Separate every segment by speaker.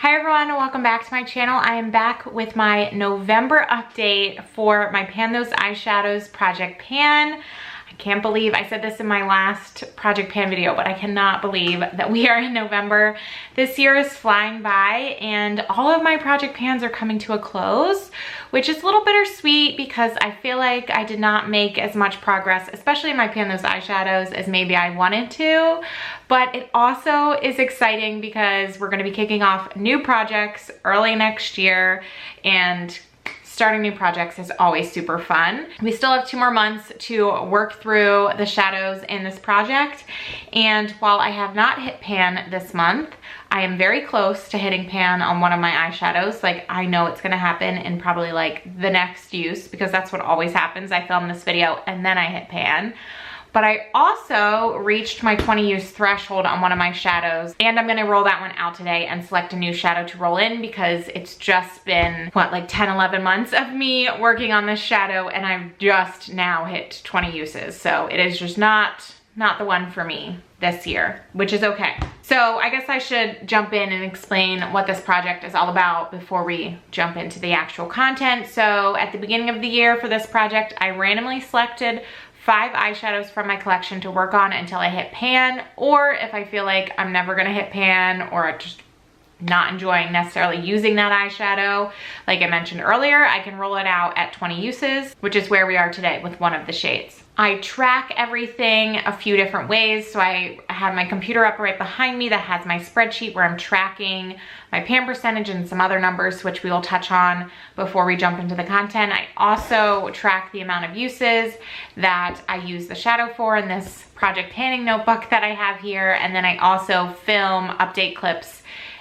Speaker 1: Hi everyone, welcome back to my channel. I am back with my November update for my Pan Those Eyeshadows Project Pan. I can't believe I said this in my last Project Pan video, but I cannot believe that we are in November. This year is flying by and all of my Project Pans are coming to a close, which is a little bittersweet because I feel like I did not make as much progress, especially in my Pan Those Eyeshadows, as maybe I wanted to. But it also is exciting because we're gonna be kicking off new projects early next year, and starting new projects is always super fun. We still have 2 more months to work through the shadows in this project. And while I have not hit pan this month, I am very close to hitting pan on one of my eyeshadows. Like, I know it's gonna happen in probably like the next use, because that's what always happens. I film this video and then I hit pan. But I also reached my 20 use threshold on one of my shadows, and I'm gonna roll that one out today and select a new shadow to roll in, because it's just been, what, like 10, 11 months of me working on this shadow, and I've just now hit 20 uses. So it is just not the one for me this year, which is okay. So I guess I should jump in and explain what this project is all about before we jump into the actual content. So at the beginning of the year for this project, I randomly selected 5 eyeshadows from my collection to work on until I hit pan, or if I feel like I'm never gonna hit pan or just not enjoying necessarily using that eyeshadow, like I mentioned earlier, I can roll it out at 20 uses, which is where we are today with one of the shades. I track everything a few different ways. So I have my computer up right behind me that has my spreadsheet where I'm tracking my pan percentage and some other numbers, which we will touch on before we jump into the content. I also track the amount of uses that I use the shadow for in this project panning notebook that I have here. And then I also film update clips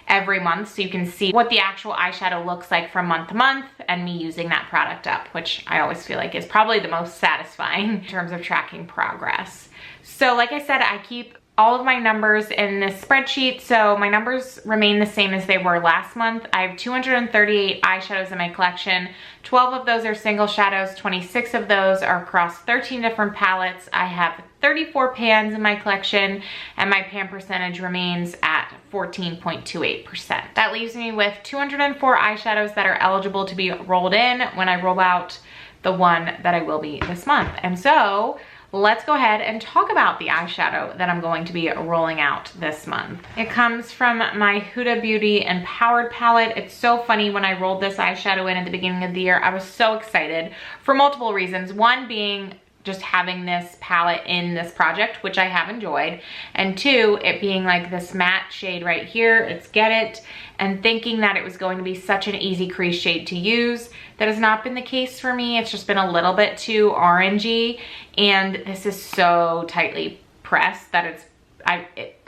Speaker 1: every month, so you can see what the actual eyeshadow looks like from month to month and me using that product up, which I always feel like is probably the most satisfying in terms of tracking progress. So like I said, I keep all of my numbers in this spreadsheet, so my numbers remain the same as they were last month. I have 238 eyeshadows in my collection. 12 of those are single shadows, 26 of those are across 13 different palettes. I have 34 pans in my collection, and my pan percentage remains at 14.28%. That leaves me with 204 eyeshadows that are eligible to be rolled in when I roll out the one that I will be this month. And so let's go ahead and talk about the eyeshadow that I'm going to be rolling out this month. It comes from my Huda Beauty Empowered palette. It's so funny, when I rolled this eyeshadow in at the beginning of the year, I was so excited for multiple reasons. One being just having this palette in this project, which I have enjoyed, and 2, it being like this matte shade right here, it's Get It, and thinking that it was going to be such an easy crease shade to use. That has not been the case for me. It's just been a little bit too orangey, and this is so tightly pressed that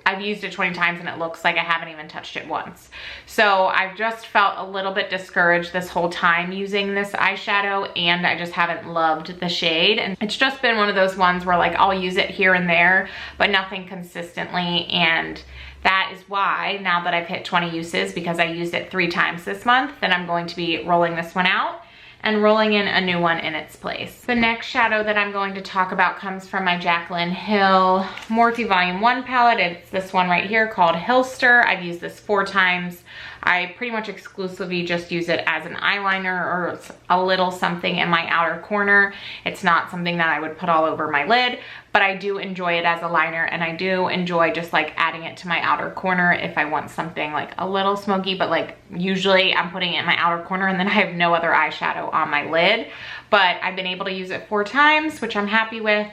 Speaker 1: I've used it 20 times and it looks like I haven't even touched it once. So I've just felt a little bit discouraged this whole time using this eyeshadow, and I just haven't loved the shade. And it's just been one of those ones where like I'll use it here and there, but nothing consistently. And that is why, now that I've hit 20 uses, because I used it 3 times this month, then I'm going to be rolling this one out and rolling in a new one in its place. The next shadow that I'm going to talk about comes from my Jaclyn Hill Morphe Volume 1 palette. It's this one right here called Hillster. I've used this 4 times. I pretty much exclusively just use it as an eyeliner or a little something in my outer corner. It's not something that I would put all over my lid, but I do enjoy it as a liner, and I do enjoy just like adding it to my outer corner if I want something like a little smoky, but like usually I'm putting it in my outer corner and then I have no other eyeshadow on my lid. But I've been able to use it 4 times, which I'm happy with.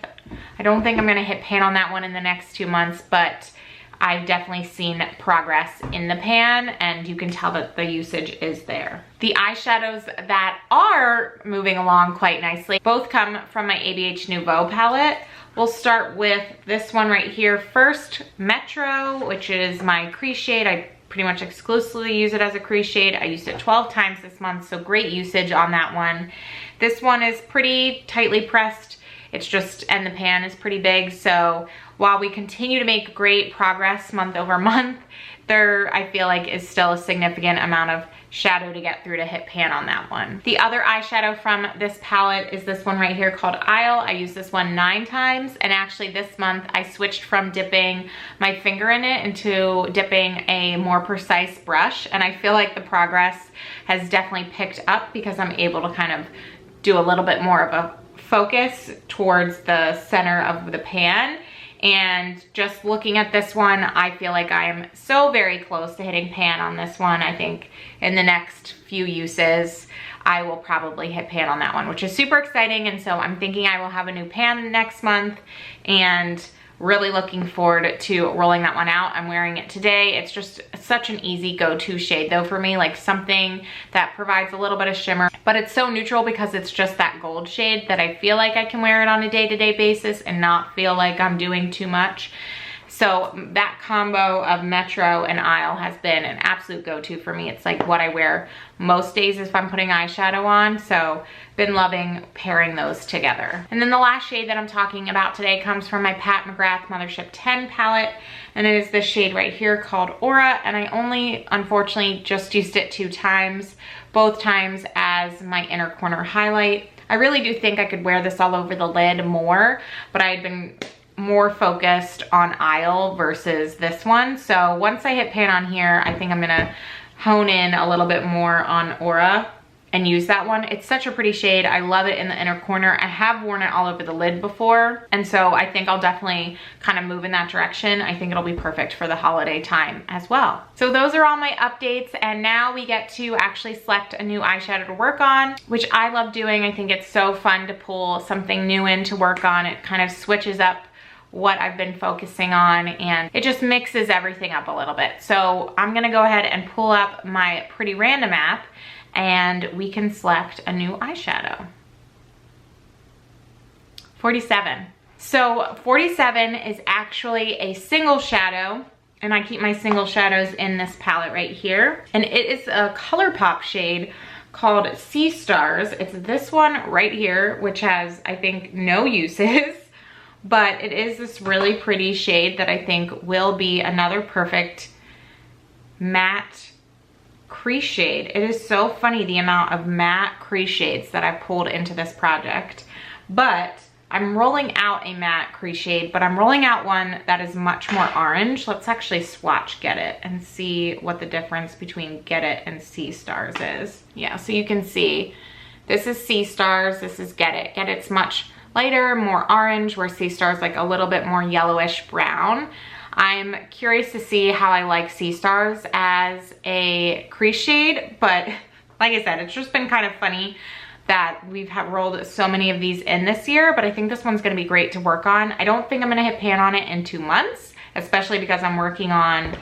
Speaker 1: I don't think I'm gonna hit pan on that one in the next 2 months, but I've definitely seen progress in the pan, and you can tell that the usage is there. The eyeshadows that are moving along quite nicely both come from my ABH Nouveau palette. We'll start with this one right here first, Metro, which is my crease shade. I pretty much exclusively use it as a crease shade. I used it 12 times this month, so great usage on that one. This one is pretty tightly pressed. It's just, and the pan is pretty big. So while we continue to make great progress month over month, there I feel like is still a significant amount of shadow to get through to hit pan on that one. The other eyeshadow from this palette is this one right here called Isle. I used this one 9 times, and actually this month I switched from dipping my finger in it into dipping a more precise brush, and I feel like the progress has definitely picked up because I'm able to kind of do a little bit more of a focus towards the center of the pan. And just looking at this one, I feel like I'm so very close to hitting pan on this one. I think in the next few uses, I will probably hit pan on that one, which is super exciting. And so I'm thinking I will have a new pan next month, and really looking forward to rolling that one out. I'm wearing it today. It's just such an easy go-to shade though for me, like something that provides a little bit of shimmer, but it's so neutral because it's just that gold shade that I feel like I can wear it on a day-to-day basis and not feel like I'm doing too much. So that combo of Metro and Isle has been an absolute go-to for me. It's like what I wear most days if I'm putting eyeshadow on. So been loving pairing those together. And then the last shade that I'm talking about today comes from my Pat McGrath Mothership 10 palette. And it is this shade right here called Aura. And I only, unfortunately, just used it 2 times, both times as my inner corner highlight. I really do think I could wear this all over the lid more, but I had been more focused on Isle versus this one. So once I hit pan on here, I think I'm gonna hone in a little bit more on Aura and use that one. It's such a pretty shade. I love it in the inner corner. I have worn it all over the lid before, and so I think I'll definitely kind of move in that direction. I think it'll be perfect for the holiday time as well. So those are all my updates, and now we get to actually select a new eyeshadow to work on, which I love doing. I think it's so fun to pull something new in to work on. It kind of switches up what I've been focusing on, and it just mixes everything up a little bit. So I'm gonna go ahead and pull up my Pretty Random app, and we can select a new eyeshadow. 47. So 47 is actually a single shadow, and I keep my single shadows in this palette right here. And it is a ColourPop shade called Sea Stars. It's this one right here, which has, I think, no uses. But it is this really pretty shade that I think will be another perfect matte crease shade. It is so funny the amount of matte crease shades that I've pulled into this project. But I'm rolling out a matte crease shade, but I'm rolling out one that is much more orange. Let's actually swatch Get It and see what the difference between Get It and Sea Stars is. Yeah, so you can see this is Sea Stars, this is Get It. Get It's much lighter, more orange, where Sea Stars like a little bit more yellowish brown. I'm curious to see how I like Sea Stars as a crease shade, but like I said, it's just been kind of funny that we've rolled so many of these in this year, but I think this one's gonna be great to work on. I don't think I'm gonna hit pan on it in 2 months, especially because I'm working on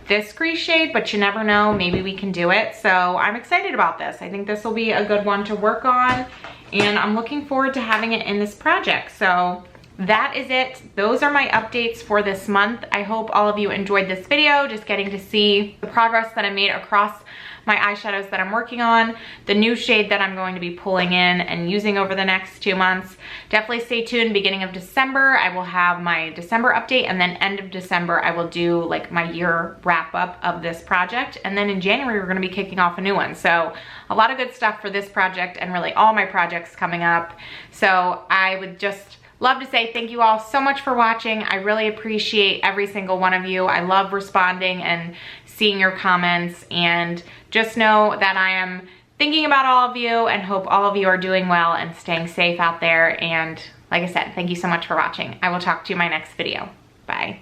Speaker 1: this crease shade, but you never know, maybe we can do it. So I'm excited about this. I think this will be a good one to work on, and I'm looking forward to having it in this project. So that is it. Those are my updates for this month. I hope all of you enjoyed this video, just getting to see the progress that I made across my eyeshadows that I'm working on, the new shade that I'm going to be pulling in and using over the next 2 months. Definitely stay tuned. Beginning of December, I will have my December update, and then end of December, I will do like my year wrap up of this project. And then in January, we're gonna be kicking off a new one. So a lot of good stuff for this project and really all my projects coming up. So I would just love to say thank you all so much for watching. I really appreciate every single one of you. I love responding and seeing your comments, and just know that I am thinking about all of you and hope all of you are doing well and staying safe out there. And like I said, thank you so much for watching. I will talk to you in my next video. Bye.